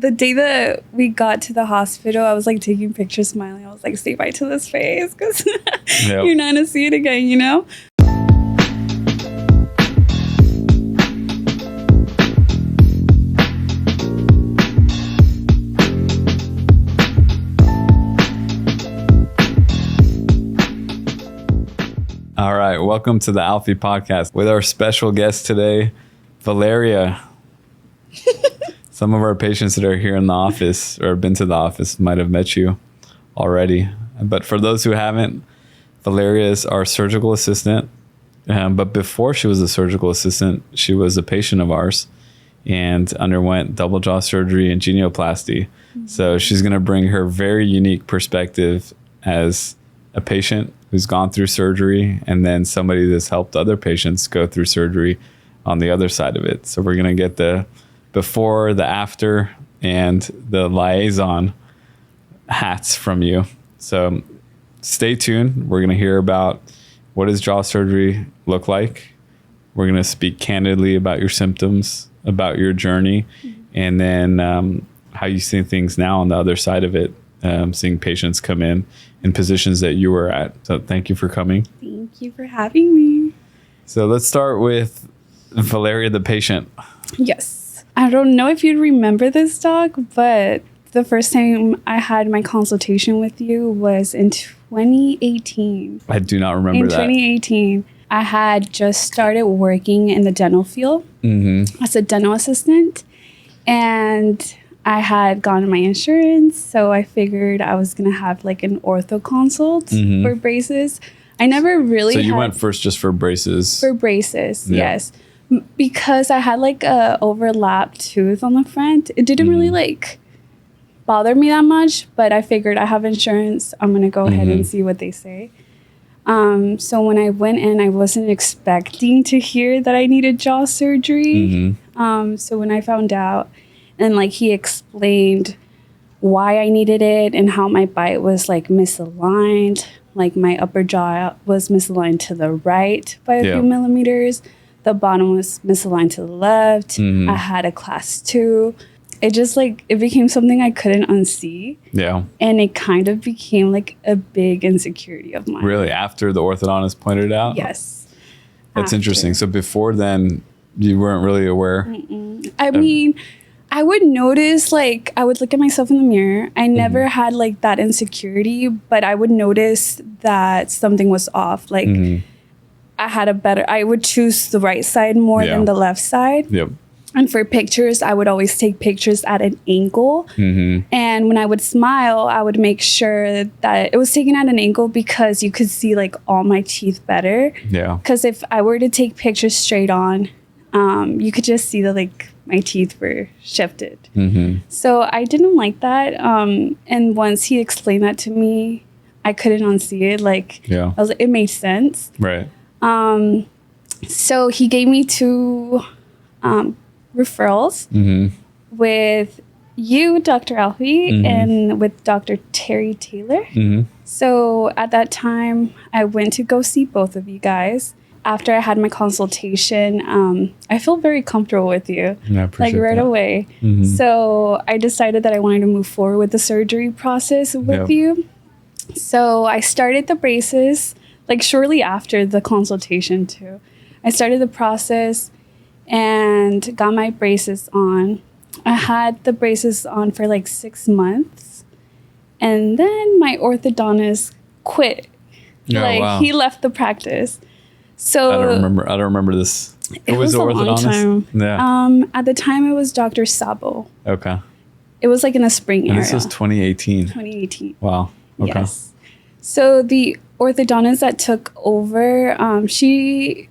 the day that we got to the hospital, I was like taking pictures, smiling. I was like, say bye to this face because you're not going to see it again, you know? All right, welcome to the Alfie podcast with our special guest today, Valyria. Some of our patients that are here in the office or have been to the office might have met you already. But for those who haven't, Valyria is our surgical assistant. But before she was a surgical assistant, she was a patient of ours and underwent double jaw surgery and genioplasty. Mm-hmm. So she's going to bring her very unique perspective as a patient who's gone through surgery and then somebody that's helped other patients go through surgery on the other side of it. So we're going to get the before, the after, and the liaison hats from you. So stay tuned. We're going to hear about what does jaw surgery look like. We're going to speak candidly about your symptoms, about your journey, and then how you see things now on the other side of it, seeing patients come in positions that you were at. So thank you for coming. Thank you for having me. So let's start with Valyria, the patient. Yes. I don't know if you'd remember this, Doc, but the first time I had my consultation with you was in 2018. I do not remember that. In 2018, I had just started working in the dental field as a dental assistant, and I had gotten my insurance, so I figured I was going to have like an ortho consult for braces. I never really So you went first just for braces? For braces, yes. Because I had like a overlapped tooth on the front. It didn't really like bother me that much, but I figured I have insurance. I'm going to go ahead and see what they say. So when I went in, I wasn't expecting to hear that I needed jaw surgery. So when I found out, and like he explained why I needed it and how my bite was like misaligned, like my upper jaw was misaligned to the right by a few millimeters. The bottom was misaligned to the left. I had a class 2. It just like, it became something I couldn't unsee. Yeah. And it kind of became like a big insecurity of mine. Really? After the orthodontist pointed it out? Yes. That's interesting. So before then, you weren't really aware? I mean, I would notice, like, I would look at myself in the mirror. I never had like that insecurity, but I would notice that something was off. Like, I would choose the right side more than the left side. Yep. And for pictures, I would always take pictures at an angle. And when I would smile, I would make sure that it was taken at an angle because you could see like all my teeth better. Yeah. Because if I were to take pictures straight on, you could just see that like my teeth were shifted. So I didn't like that. And once he explained that to me, I couldn't unsee it. Like, I was like, it made sense. Right. So he gave me 2 referrals with you, Dr. Alfie, and with Dr. Terry Taylor. So at that time, I went to go see both of you guys. After I had my consultation, I feel very comfortable with you, like right away. So I decided that I wanted to move forward with the surgery process with you. So I started the braces like shortly after the consultation too. I started the process and got my braces on. I had the braces on for like 6 months. And then my orthodontist quit. He left the practice. So I don't remember this. It was a long time. Yeah. At the time it was Dr. Sabo. Okay. It was like in the spring area. This was 2018. 2018. Wow. Okay. Yes. So the orthodontist that took over, she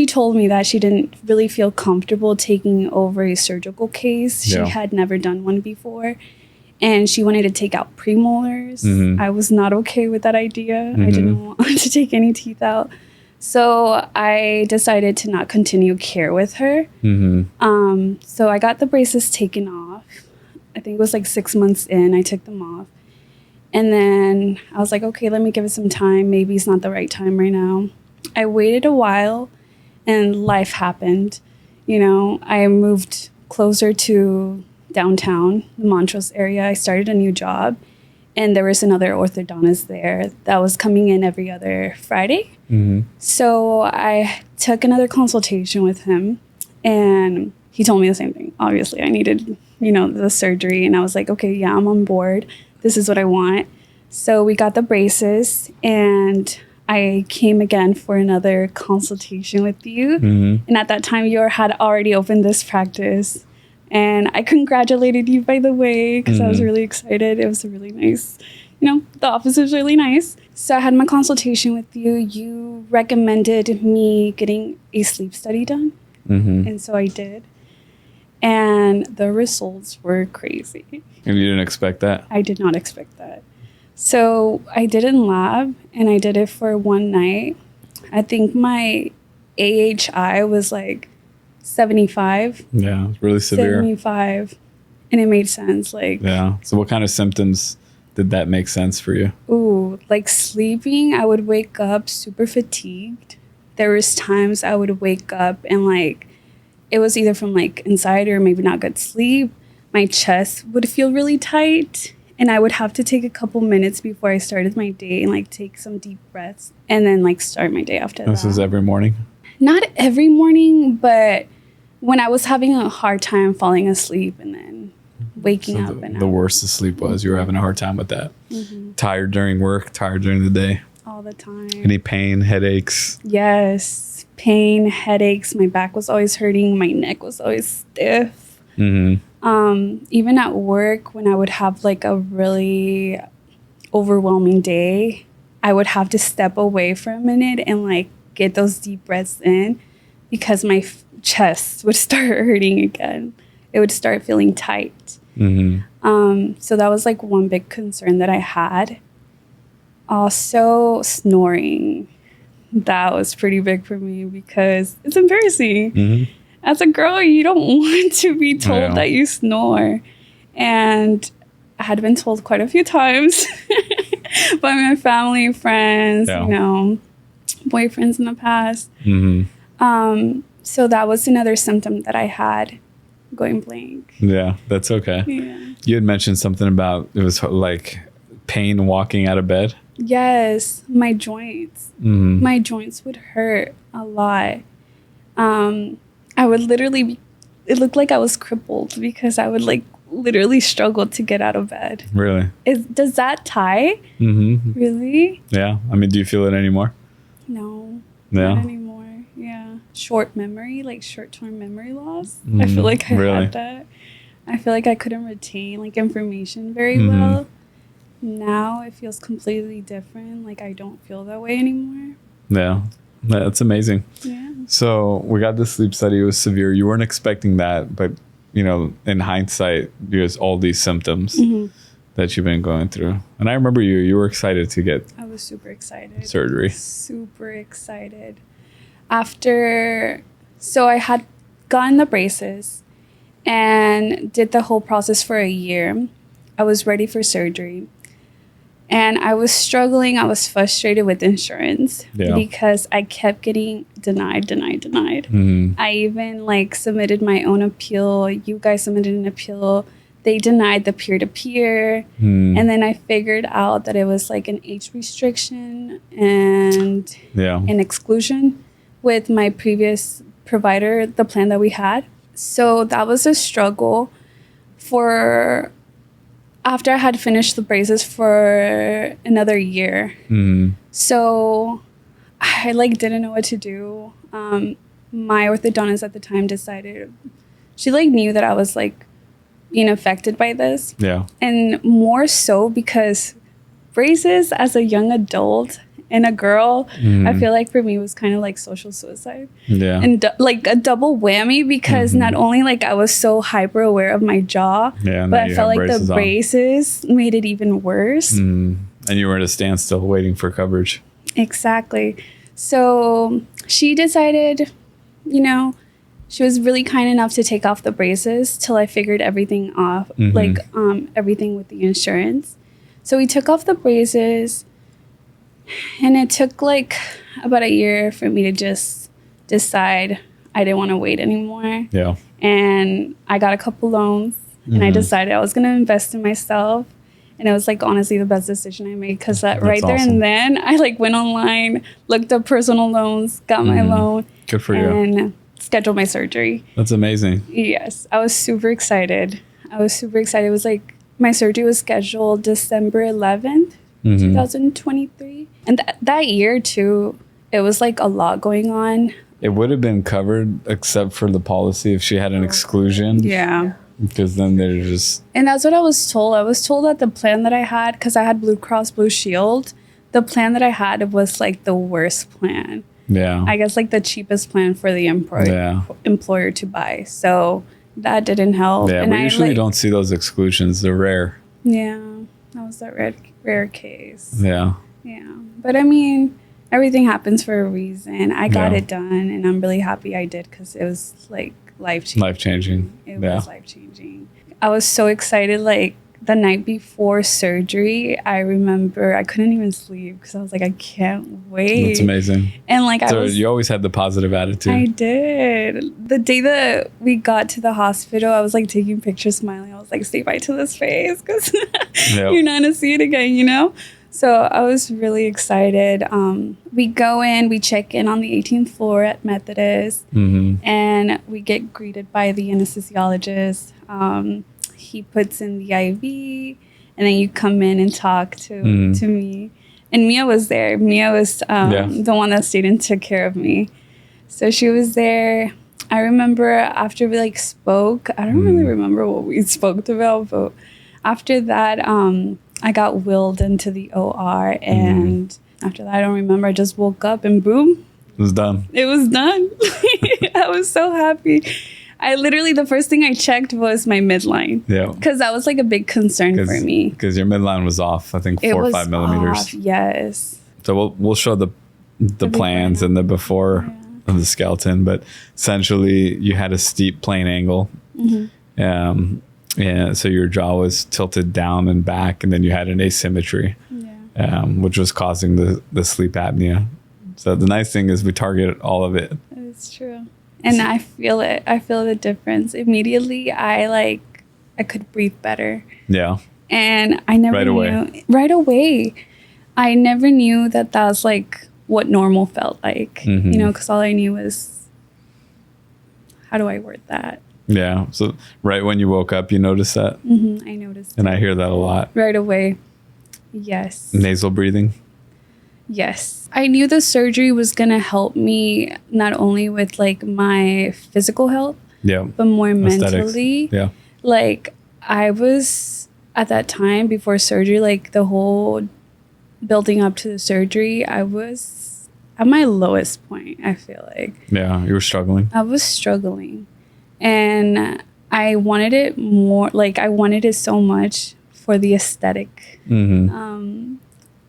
told me that she didn't really feel comfortable taking over a surgical case. She had never done one before. And she wanted to take out premolars. I was not okay with that idea. I didn't want to take any teeth out. So I decided to not continue care with her. So I got the braces taken off. I think it was like 6 months in, I took them off. And then I was like, okay, let me give it some time. Maybe it's not the right time right now. I waited a while and life happened. You know, I moved closer to downtown, the Montrose area. I started a new job, and there was another orthodontist there that was coming in every other Friday. So I took another consultation with him, and he told me the same thing. Obviously, I needed, the surgery, and I was like, okay, yeah, I'm on board. This is what I want. So we got the braces, and I came again for another consultation with you. And at that time, you had already opened this practice. And I congratulated you, by the way, because I was really excited. It was a really nice, the office was really nice. So I had my consultation with you. You recommended me getting a sleep study done. And so I did. And the results were crazy. And you didn't expect that? I did not expect that. So I did in lab, and I did it for one night. I think my AHI was like 75. Yeah, it's really severe. 75. And it made sense. Yeah. So what kind of symptoms did that make sense for you? Ooh, like sleeping, I would wake up super fatigued. There was times I would wake up and it was either from anxiety or maybe not good sleep. My chest would feel really tight, and I would have to take a couple minutes before I started my day and take some deep breaths and then start my day after that. This is every morning? Not every morning, but when I was having a hard time falling asleep and then waking up. The worse the sleep was, you were having a hard time with that. Tired during work, tired during the day. All the time. Any pain, headaches? Yes, pain, headaches. My back was always hurting. My neck was always stiff. Even at work, when I would have a really overwhelming day, I would have to step away for a minute and get those deep breaths in, because my chest would start hurting again. It would start feeling tight. So that was one big concern that I had. Also, snoring. That was pretty big for me because it's embarrassing. As a girl, you don't want to be told that you snore. And I had been told quite a few times by my family, friends, boyfriends in the past. So that was another symptom that I had, going blank. Yeah, that's okay. Yeah. You had mentioned something about it was pain walking out of bed. Yes, my joints. My joints would hurt a lot. I would literally it looked like I was crippled because I would literally struggle to get out of bed. Really? Does that tie? Really? Yeah. I mean, do you feel it anymore? No. Yeah. Not anymore. Yeah. Short memory, short-term memory loss. I feel like I had that. I feel like I couldn't retain information very well. Now it feels completely different. I don't feel that way anymore. Yeah. That's amazing. Yeah. So we got the sleep study. It was severe. You weren't expecting that, but in hindsight, there's all these symptoms that you've been going through. And I remember you were excited to get I was super excited. Surgery. Super excited. So I had gotten the braces and did the whole process for a year. I was ready for surgery. And I was struggling. I was frustrated with insurance because I kept getting denied. I even submitted my own appeal. You guys submitted an appeal. They denied the peer-to-peer. And then I figured out that it was an age restriction and an exclusion with my previous provider, the plan that we had. So that was a struggle after I had finished the braces for another year. So I didn't know what to do. My orthodontist at the time decided, she knew that I was being affected by this. Yeah. And more so because braces as a young adult and a girl, I feel for me was kind of social suicide. Yeah. And a double whammy because not only I was so hyper aware of my jaw, but I felt the braces made it even worse. And you were at a standstill waiting for coverage. Exactly. So she decided, she was really kind enough to take off the braces till I figured everything off, everything with the insurance. So we took off the braces. And it took about a year for me to just decide I didn't want to wait anymore. Yeah. And I got a couple loans. and I decided I was going to invest in myself. And it was like honestly the best decision I made because right there awesome. and then I like went online, looked up personal loans, got my loan. Good for you. And scheduled my surgery. That's amazing. Yes, I was super excited. It was like my surgery was scheduled December 11th, 2023. And that year too, it was like a lot going on. It would have been covered except for the policy if she had an exclusion. Yeah. Because then they're just... And that's what I was told. I was told that the plan that I had, because I had Blue Cross Blue Shield, the plan that I had was like the worst plan. Yeah. I guess like the cheapest plan for the employer to buy. So that didn't help. Yeah, and we usually don't see those exclusions. They're rare. Yeah, that was that rare case. Yeah. Yeah. But I mean, everything happens for a reason. I got it done and I'm really happy I did because it was like life-changing. Life-changing. It was life-changing. I was so excited, like the night before surgery, I remember I couldn't even sleep because I was like, I can't wait. That's amazing. And like you always had the positive attitude. I did. The day that we got to the hospital, I was like taking pictures, smiling. I was like, say bye to this face because you're not gonna see it again, you know? So I was really excited. We go in, we check in on the 18th floor at Methodist, and we get greeted by the anesthesiologist. He puts in the IV, and then you come in and talk to me. And Mia was there. Mia was the one that stayed and took care of me. So she was there. I remember after we like spoke, I don't really remember what we spoke about, but after that, I got wheeled into the OR, and after that, I don't remember. I just woke up and boom. It was done. It was done. I was so happy. I literally, the first thing I checked was my midline. Yeah. Because that was like a big concern for me. Because your midline was off, I think 4 or 5 millimeters. Off, yes. So we'll show the plans and the before of the skeleton, but essentially you had a steep plane angle. Yeah, so your jaw was tilted down and back, and then you had an asymmetry, which was causing the sleep apnea. So the nice thing is we target all of it. It's true. And I feel it. I feel the difference. Immediately, I could breathe better. Yeah. And I never knew. Right away. I never knew that was like what normal felt like, you know, because all I knew was, how do I word that? Yeah. So right when you woke up, you noticed that? I noticed And I hear that a lot. Right away. Yes. Nasal breathing? Yes. I knew the surgery was going to help me not only with like my physical health, but more mentally. Yeah. Like I was at that time before surgery, like the whole building up to the surgery, I was at my lowest point, I feel like. Yeah, you were struggling. I was struggling. And I wanted it more, like I wanted it so much for the aesthetic.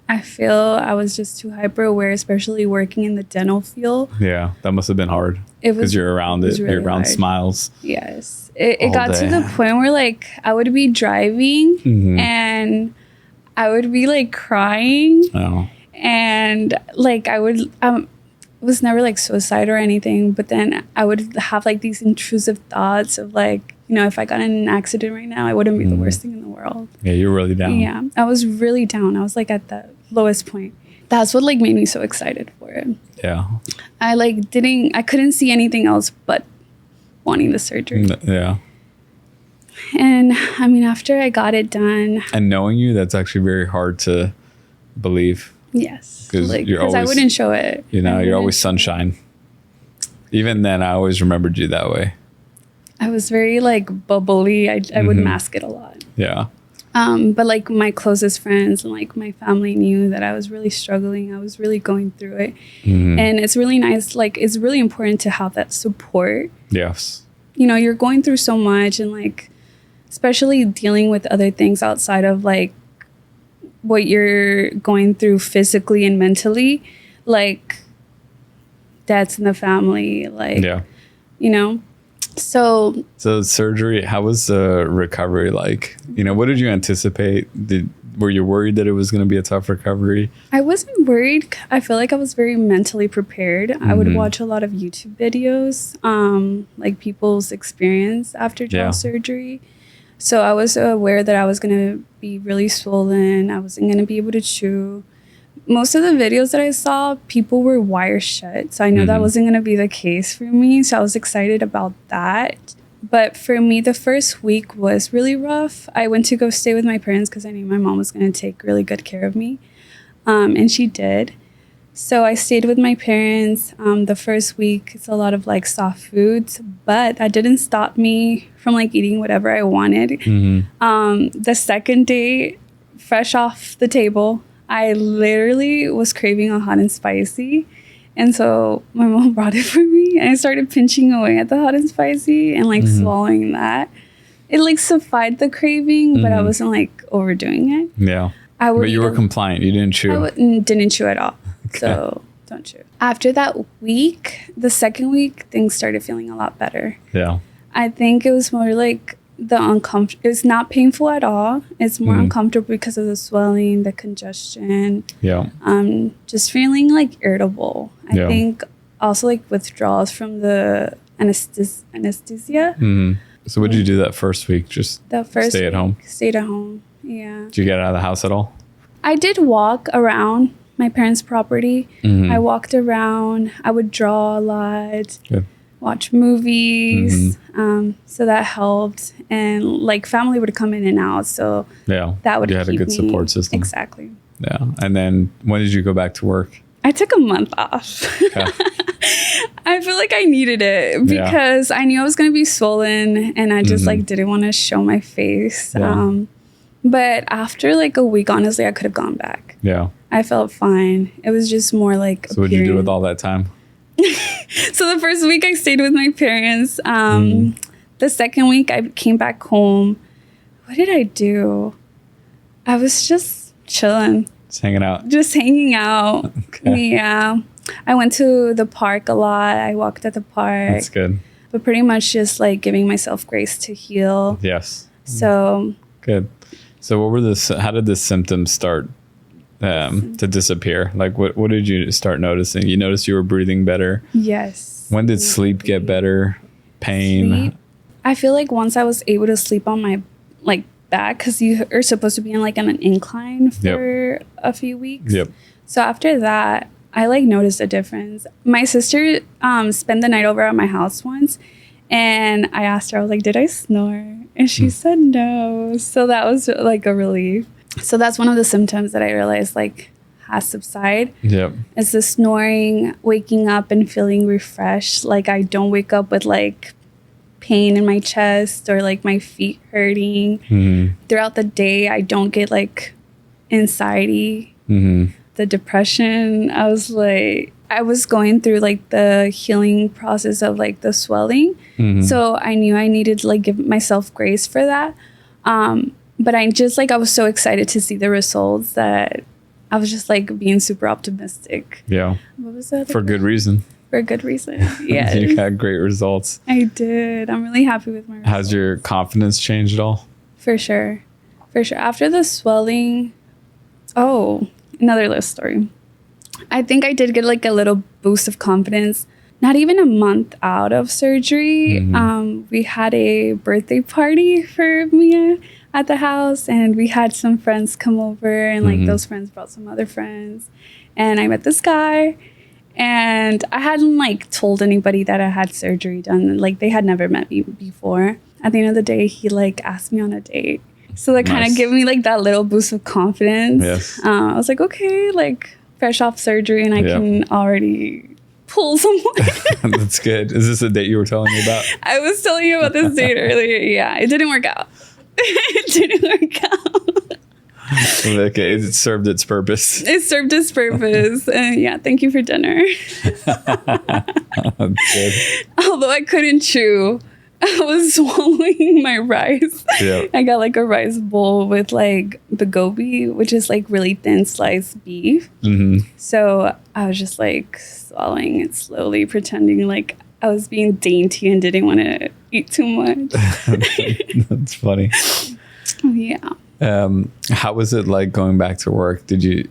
I feel I was just too hyper aware, especially working in the dental field. Yeah, that must have been hard. Because you're around it, really you're around hard. Smiles. Yes. It got to the point where like I would be driving and I would be like crying. Oh. And like I would, it was never like suicide or anything, but then I would have like these intrusive thoughts of like, you know, if I got in an accident right now, it wouldn't be the worst thing in the world. Yeah, you're really down. Yeah, I was really down. I was like at the lowest point. That's what like made me so excited for it. Yeah. I couldn't see anything else but wanting the surgery. Yeah. And I mean, after I got it done. And knowing you, that's actually very hard to believe. Yes. Because I wouldn't show it. You know, you're always sunshine. Even then, I always remembered you that way. I was very like bubbly. I would mask it a lot. Yeah. But like my closest friends and like my family knew that I was really struggling. I was really going through it. And it's really nice. Like it's really important to have that support. Yes. You know, you're going through so much and like, especially dealing with other things outside of like what you're going through physically and mentally, like deaths in the family, like, you know. So surgery, how was the recovery like? You know, what did you anticipate? Were you worried that it was going to be a tough recovery? I wasn't worried. I feel like I was very mentally prepared. I would watch a lot of YouTube videos, like people's experience after jaw surgery. So I was aware that I was going to be really swollen. I wasn't going to be able to chew. Most of the videos that I saw, people were wire shut. So I know that wasn't going to be the case for me. So I was excited about that. But for me, the first week was really rough. I went to go stay with my parents because I knew my mom was going to take really good care of me. And she did. So I stayed with my parents. The first week, it's a lot of like soft foods, but that didn't stop me from like eating whatever I wanted. The second day, fresh off the table, I literally was craving a hot and spicy. And so my mom brought it for me and I started pinching away at the hot and spicy and like swallowing that. It like sufficed the craving, but I wasn't like overdoing it. Yeah. But you were compliant. You didn't chew. Didn't chew at all. Okay. So don't chew. After that week, the second week, things started feeling a lot better. Yeah. I think it was more like the uncomfortable. It's not painful at all. It's more uncomfortable because of the swelling, the congestion. Yeah. Just feeling like irritable. I think also like withdrawals from the anesthesia. So what did you do that first week? Just the first stay at home? Stayed at home. Yeah. Did you get out of the house at all? I did walk around my parents' property. I walked around. I would draw a lot. Good. Watch movies. So that helped. And like family would come in and out. So that would you had a good support system. Exactly. Yeah. And then when did you go back to work? I took a month off. Okay. I feel like I needed it because I knew I was going to be swollen and I just like didn't want to show my face. Yeah. But after like a week, honestly, I could have gone back. Yeah. I felt fine. It was just more like So what did you do with all that time? So the first week I stayed with my parents. The second week I came back home. What did I do? I was just chilling. Just hanging out. Just hanging out. Okay. Yeah. I went to the park a lot. I walked at the park. That's good. But pretty much just like giving myself grace to heal. Yes. So. Good. So what were how did the symptoms start to disappear? Like what did you start noticing? You noticed you were breathing better? Yes. When did sleep get better? Pain? Sleep, I feel like once I was able to sleep on my like back, because you are supposed to be in like an incline for a few weeks. Yep. So after that, I like noticed a difference. My sister spent the night over at my house once. And I asked her, I was like, did I snore? And she said no. So that was like a relief. So that's one of the symptoms that I realized like has subsided. Yep. It's the snoring, waking up and feeling refreshed. Like I don't wake up with like pain in my chest or like my feet hurting. Throughout the day, I don't get like anxiety. The depression, I was going through like the healing process of like the swelling. So I knew I needed to like give myself grace for that. But I just like, I was so excited to see the results that I was just like being super optimistic. Yeah. What was that? For good reason. For good reason. Yeah. You got great results. I did. I'm really happy with my results. Has your confidence changed at all? For sure. For sure. After the swelling, another little story. I think I did get like a little boost of confidence. Not even a month out of surgery, we had a birthday party for Mia at the house, and we had some friends come over, and like those friends brought some other friends, and I met this guy, and I hadn't like told anybody that I had surgery done. Like they had never met me before. At the end of the day, he like asked me on a date. So that kind of gave me like that little boost of confidence. Yes. I was like, okay, like fresh off surgery and I can already pull someone. That's good. Is this a date you were telling me about? I was telling you about this date earlier. Yeah, it didn't work out. It didn't work out. Okay, it served its purpose. It served its purpose. Yeah, thank you for dinner. That's good. Although I couldn't chew. I was swallowing my rice. Yep. I got like a rice bowl with like bagobi, which is like really thin sliced beef. So I was just like swallowing it slowly, pretending like I was being dainty and didn't want to eat too much. That's funny. Yeah. How was it like going back to work? Did you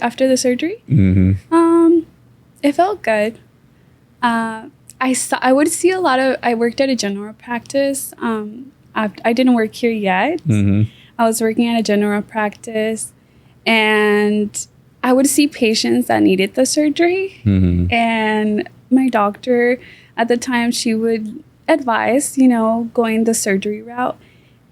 after the surgery? It felt good. I would see a lot of. I worked at a general practice. I didn't work here yet. I was working at a general practice, and I would see patients that needed the surgery. And my doctor at the time, she would advise, going the surgery route.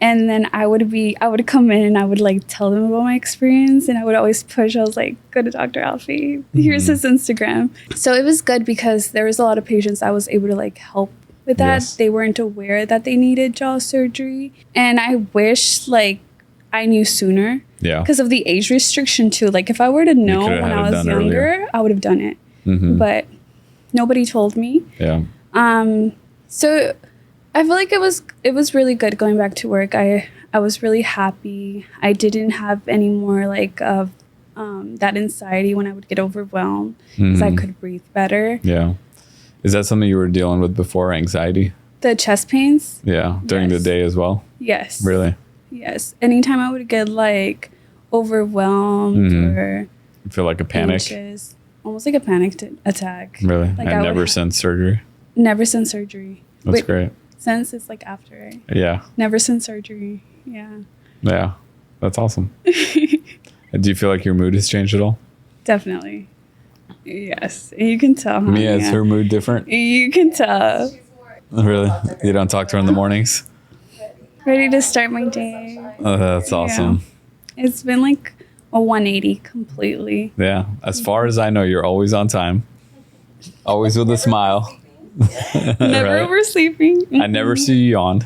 And then I would come in and I would like tell them about my experience, and I would always push. I was like, go to Dr. Alfie. Here's his Instagram. So it was good because there was a lot of patients I was able to like help with that. Yes. They weren't aware that they needed jaw surgery. And I wish like I knew sooner. Yeah. Because of the age restriction too. Like if I were to know when I was younger, I would have done it. But nobody told me. Yeah. So I feel like it was really good going back to work. I was really happy. I didn't have any more like of that anxiety when I would get overwhelmed, because I could breathe better. Yeah. Is that something you were dealing with before, anxiety? The chest pains? Yeah. During the day as well? Yes. Really? Yes. Anytime I would get like overwhelmed or You feel like a panic? anxious, almost like a panic attack. Really? Like and never since surgery? Never since surgery. That's great. Since it's like after, right? Yeah. Never since surgery. Yeah. Yeah. That's awesome. Do you feel like your mood has changed at all? Definitely. Yes. You can tell. Huh? Mia, is her mood different? You can tell. Really? You don't talk to her in the mornings? Ready to start my day. Oh, that's awesome. Yeah. It's been like a 180 completely. Yeah. As far as I know, you're always on time. Always with a smile. Never Right? oversleeping. I never see you yawn.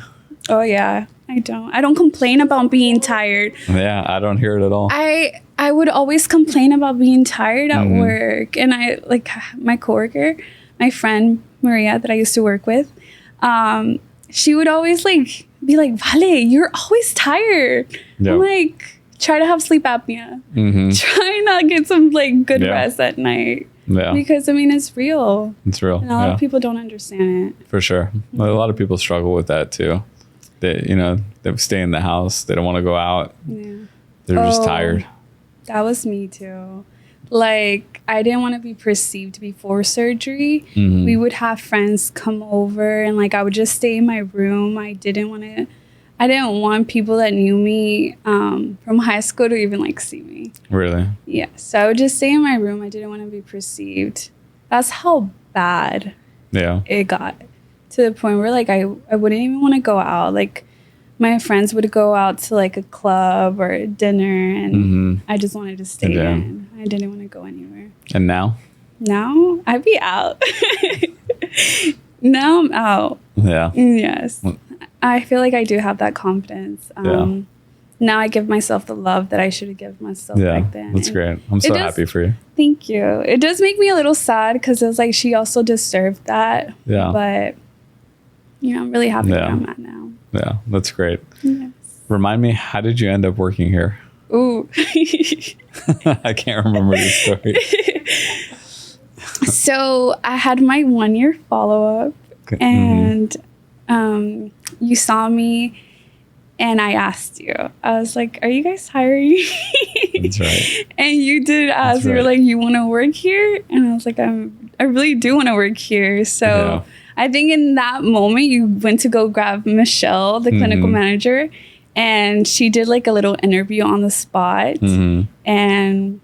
Oh yeah, I don't complain about being tired. Yeah, I don't hear it at all. I would always complain about being tired at work, and I like my coworker, my friend Maria that I used to work with. She would always like be like, "Vale, you're always tired." Yeah. I'm like, try to have sleep apnea. Try not get some like good rest at night. Yeah. Because I mean, it's real. It's real. And a lot of people don't understand it. For sure. Well, a lot of people struggle with that too. They stay in the house. They don't want to go out. Yeah. They're just tired. That was me too. Like, I didn't want to be perceived before surgery. We would have friends come over and like I would just stay in my room. I didn't want people that knew me from high school to even like see me. Really? Yeah. So I would just stay in my room. I didn't want to be perceived. That's how bad it got, to the point where like I wouldn't even want to go out. Like my friends would go out to like a club or a dinner, and I just wanted to stay in. I didn't want to go anywhere. And now? Now I'd be out. Now I'm out. Yeah. Yes. I feel like I do have that confidence. Now I give myself the love that I should have given myself back then. That's great. I'm so happy for you. Thank you. It does make me a little sad because it was like she also deserved that. Yeah. But, I'm really happy where I'm at now. Yeah, that's great. Yes. Remind me, how did you end up working here? Ooh. I can't remember the story. So I had my 1-year follow-up, and you saw me and I asked you. I was like, are you guys hiring? That's right. And you did ask. You were like, you want to work here? And I was like, I really do want to work here. So I think in that moment you went to go grab Michelle, the clinical manager, and she did like a little interview on the spot. And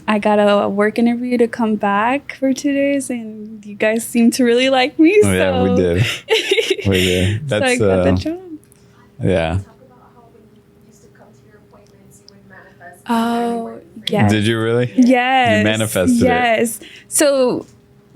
I got a work interview to come back for 2 days, and you guys seem to really like me. Oh, yeah, we did. We did. That's, so I got the job. Yeah. Oh, yes. Did you really? Yes. You manifested it. Yes. So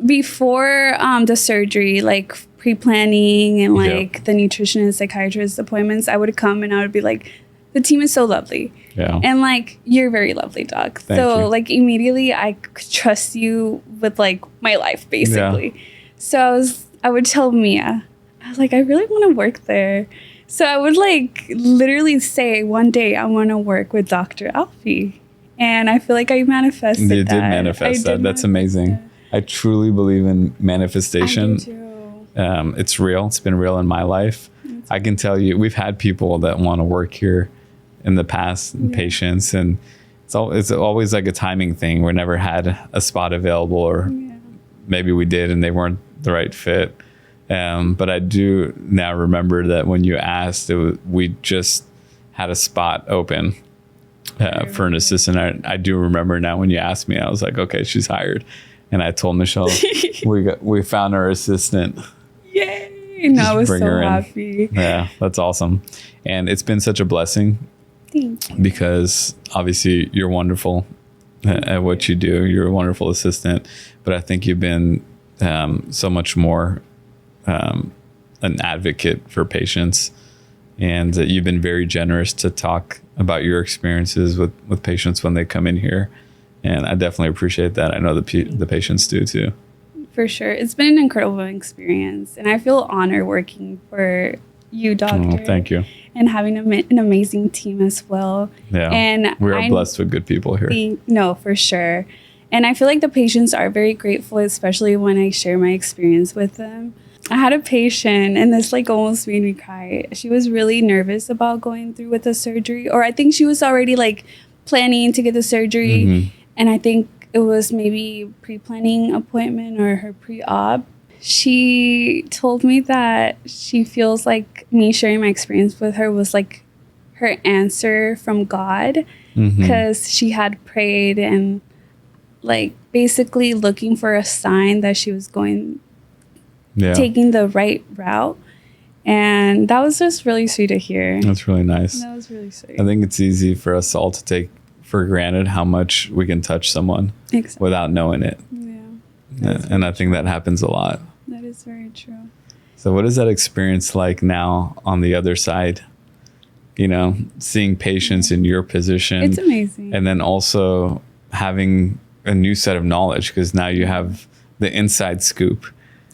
before the surgery, like pre-planning and like the nutritionist, psychiatrist appointments, I would come and I would be like, the team is so lovely. Yeah. And like, you're very lovely, Doc. Thank you. Like immediately I could trust you with like my life, basically. Yeah. So I would tell Mia, I was like, I really want to work there. So I would like literally say one day I want to work with Dr. Alfie. And I feel like I manifested that. You did manifest that. That's amazing. I truly believe in manifestation. I do too. It's real. It's been real in my life. I can tell you, we've had people that want to work here in the past, patients, and it's always like a timing thing. We never had a spot available, or maybe we did and they weren't the right fit. But I do now remember that when you asked, we just had a spot open for an assistant. I do remember now when you asked me, I was like, okay, she's hired. And I told Michelle, we found our assistant. Yay! And I was so happy. Yeah, that's awesome. And it's been such a blessing. Thank you. Because obviously you're wonderful at what you do. You're a wonderful assistant. But I think you've been so much more an advocate for patients. And you've been very generous to talk about your experiences with patients when they come in here. And I definitely appreciate that. I know the patients do too. For sure. It's been an incredible experience. And I feel honored working for you, doctor. Oh, thank you. And having an amazing team as well. Yeah. And we are blessed with good people here. No, for sure. And I feel like the patients are very grateful, especially when I share my experience with them. I had a patient, and this like almost made me cry. She was really nervous about going through with the surgery, or I think she was already like planning to get the surgery. Mm-hmm. And I think it was maybe pre-planning appointment or her pre-op. She told me that she feels like me sharing my experience with her was like her answer from God, because she had prayed and like basically looking for a sign that she was taking the right route. And that was just really sweet to hear. That's really nice. That was really sweet. I think it's easy for us all to take for granted how much we can touch someone without knowing it. Yeah. And I think that happens a lot. That is very true. So what is that experience like now on the other side? You know, seeing patients in your position. It's amazing. And then also having a new set of knowledge, because now you have the inside scoop.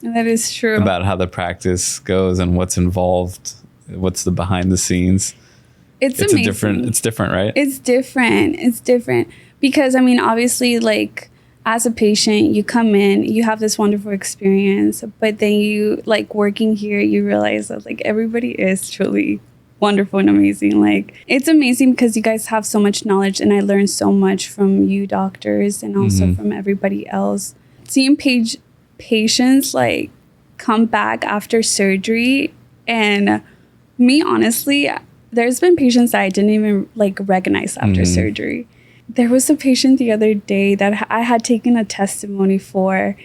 And that is true. About how the practice goes and what's involved, what's the behind the scenes. It's amazing. It's different, right? It's different. Because, I mean, obviously, like, as a patient, you come in, you have this wonderful experience, but then you, like, working here, you realize that, like, everybody is truly wonderful and amazing. Like, it's amazing because you guys have so much knowledge, and I learned so much from you doctors and also from everybody else. Seeing patients, like, come back after surgery, and me, honestly, there's been patients that I didn't even, like, recognize after surgery. There was a patient the other day that I had taken a testimony for.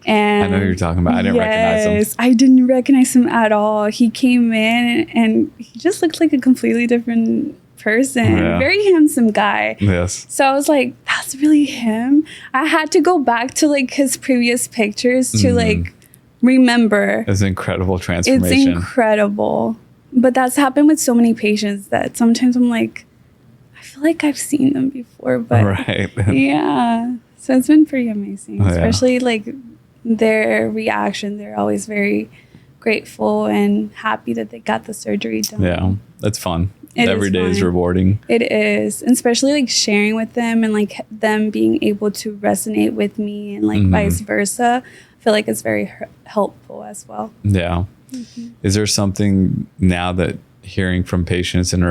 And I know who you're talking about. I didn't recognize him. Yes, I didn't recognize him at all. He came in and he just looked like a completely different person. Yeah. Very handsome guy. Yes. So I was like, that's really him. I had to go back to like his previous pictures to like remember. It's an incredible transformation. It's incredible. But that's happened with so many patients that sometimes I'm like, I feel like I've seen them before, but right. Yeah. So it's been pretty amazing, especially like their reaction. They're always very grateful and happy that they got the surgery done. Yeah, that's fun. Every day is rewarding. It is, and especially like sharing with them and like them being able to resonate with me and like vice versa. I feel like it's very helpful as well. Yeah. Is there something now that hearing from patients and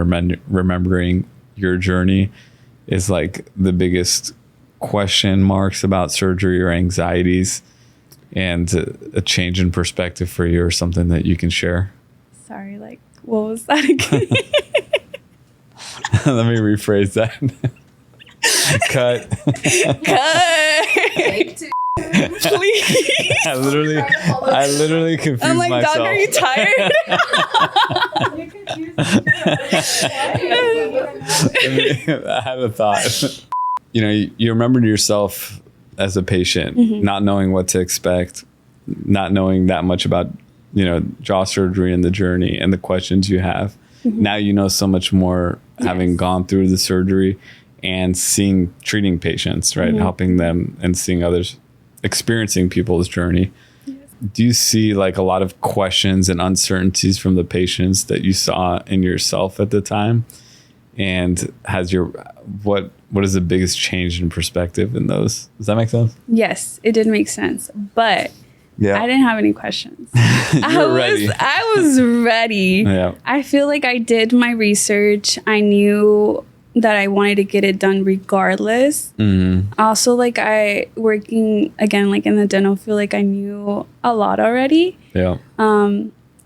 remembering your journey is like the biggest question marks about surgery or anxieties, and a change in perspective for you, or something that you can share? Sorry, like, what was that again? Let me rephrase that. Cut. Please. I literally confused myself. I'm like, myself. Doc, are you tired? I had a thought. You know, you remembered yourself as a patient, not knowing what to expect, not knowing that much about, you know, jaw surgery and the journey and the questions you have. Now you know so much more, having gone through the surgery and treating patients, right? Helping them and seeing others, experiencing people's journey. Do you see like a lot of questions and uncertainties from the patients that you saw in yourself at the time? And what is the biggest change in perspective in those? Does that make sense? Yes, it did make sense. But I didn't have any questions. I was ready. Yeah. I feel like I did my research. I knew that I wanted to get it done regardless. Also, like I working again, like in the dental field, like I knew a lot already. Yeah.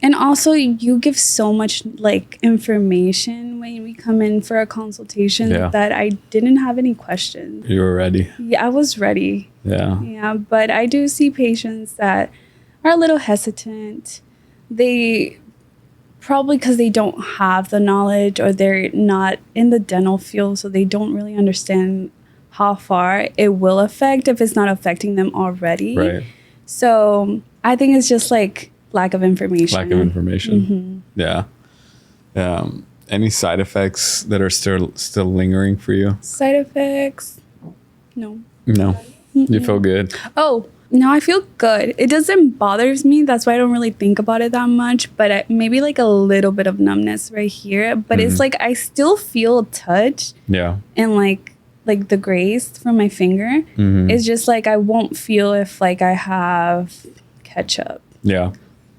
And also you give so much like information when we come in for a consultation that I didn't have any questions. You were ready. Yeah, I was ready. Yeah. Yeah, but I do see patients that are a little hesitant. They probably because they don't have the knowledge or they're not in the dental field, so they don't really understand how far it will affect if it's not affecting them already. Right. So I think it's just like lack of information. Yeah. Any side effects that are still lingering for you? Side effects? No. You feel good? Oh, no, I feel good. It doesn't bother me. That's why I don't really think about it that much. But maybe like a little bit of numbness right here. But it's like I still feel touch. Yeah. And like the graze from my finger. It's just like I won't feel if like I have ketchup. Yeah.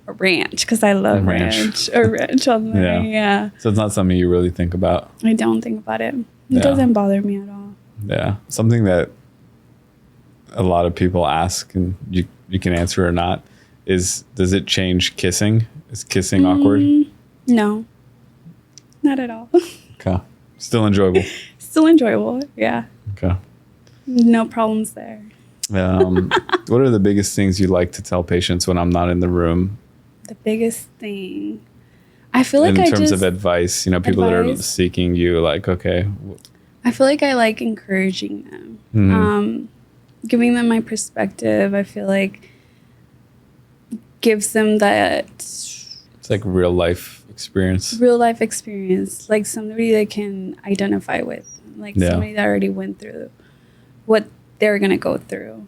Or ranch, because I love ranch. Or ranch on there. Yeah. So it's not something you really think about. I don't think about it. It doesn't bother me at all. Yeah. Something that a lot of people ask, and you can answer or not, is does it change kissing? Is kissing awkward? No. Not at all. Okay. Still enjoyable. Still enjoyable. Yeah. Okay. No problems there. What are the biggest things you like to tell patients when I'm not in the room? The biggest thing, I feel like in terms of advice, people that are seeking you, like, okay. I feel like I like encouraging them, giving them my perspective. I feel like gives them that. It's like real life experience, like somebody they can identify with, like somebody that already went through what they're going to go through.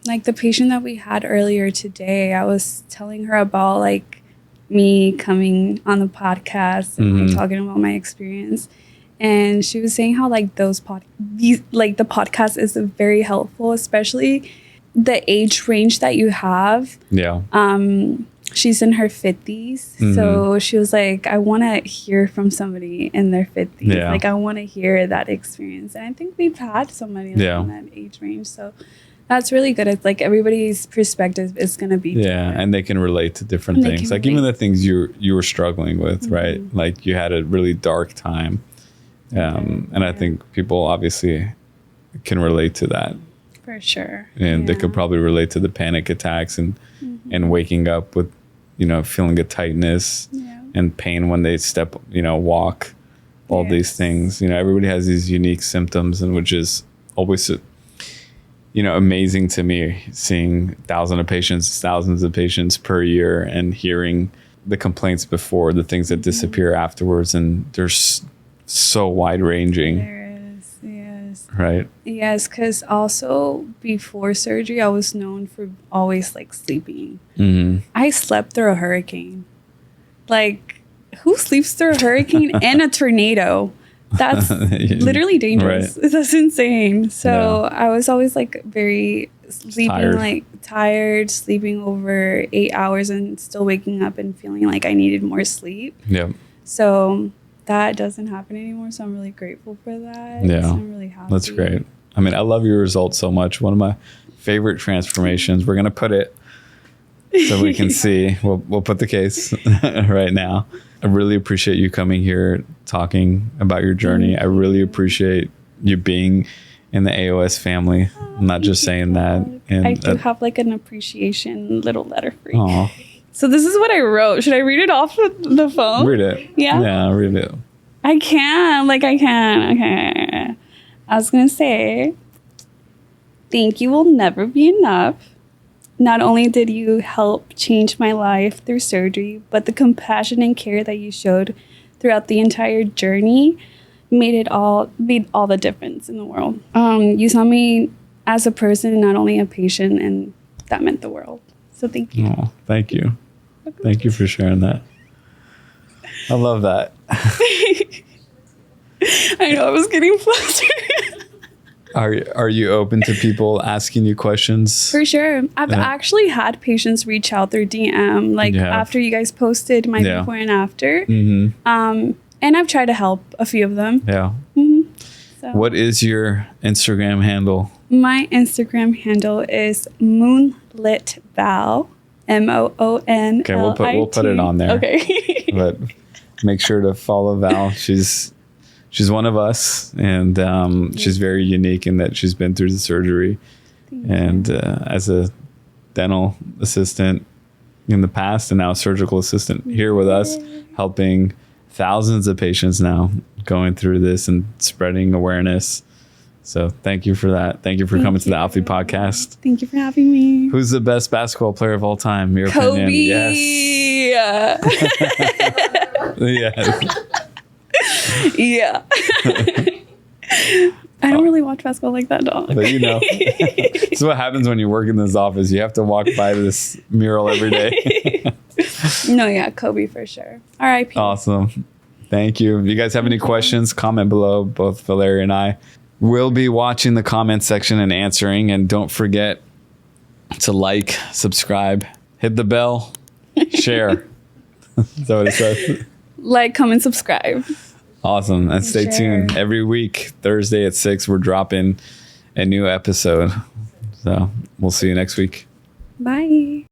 Like the patient that we had earlier today, I was telling her about like me coming on the podcast and like, talking about my experience. And she was saying how like the podcast is very helpful, especially the age range that you have. Yeah. She's in her 50s. So she was like, I want to hear from somebody in their 50s. Yeah. Like, I want to hear that experience. And I think we've had somebody in that age range. So that's really good. It's like everybody's perspective is going to be different. And they can relate to different things. Like even the things you were struggling with, right? Like you had a really dark time. And I think people obviously can relate to that. For sure. And they could probably relate to the panic attacks and waking up with, feeling a tightness and pain when they walk, all these things. Everybody has these unique symptoms, and which is always, amazing to me, seeing thousands of patients per year and hearing the complaints before, the things that disappear afterwards. And they're so wide ranging. There is, yes. Right? Yes, because also before surgery, I was known for always like sleeping. I slept through a hurricane. Like, who sleeps through a hurricane and a tornado? That's literally dangerous. Right. That's insane. So I was always like very sleeping, tired, sleeping over 8 hours and still waking up and feeling like I needed more sleep. Yeah. So that doesn't happen anymore. So I'm really grateful for that. Yeah. So I'm really happy. That's great. I mean, I love your results so much. One of my favorite transformations. We're going to put it so we can see. We'll put the case right now. I really appreciate you coming here, talking about your journey. I really appreciate you being in the AOS family. I'm not just saying that. And I do have like an appreciation little letter for you. So this is what I wrote. Should I read it off the phone? Read it. Yeah? Yeah, read it. I can. Okay. I was going to say, thank you will never be enough. Not only did you help change my life through surgery, but the compassion and care that you showed throughout the entire journey made all the difference in the world. You saw me as a person, not only a patient, and that meant the world. So thank you. Oh, thank you. Thank you for sharing that. I love that. I know, I was getting flustered. Are you open to people asking you questions? For sure. I've actually had patients reach out through DM, after you guys posted my before and after. And I've tried to help a few of them. Yeah. So What is your Instagram handle? my Instagram handle is moonlitval, MOONLIT. Okay, we'll put it on there. Okay. But make sure to follow Val. She's one of us, and she's very unique in that she's been through the surgery, and as a dental assistant in the past, and now a surgical assistant here with us, helping thousands of patients now going through this and spreading awareness. So thank you for that. Thank you for coming to the Alfie podcast. Thank you for having me. Who's the best basketball player of all time? Your Kobe. opinion? Yes. Yes. Yeah. I don't really watch basketball like that, dog. But this is what happens when you work in this office. You have to walk by this mural every day. No, yeah, Kobe for sure. R.I.P. Awesome. Thank you. If you guys have any questions, comment below. Both Valyria and I will be watching the comment section and answering. And don't forget to like, subscribe, hit the bell, share. Is that what it says? Like, comment, subscribe. Awesome. And stay tuned. Every week, Thursday at 6, we're dropping a new episode. So we'll see you next week. Bye.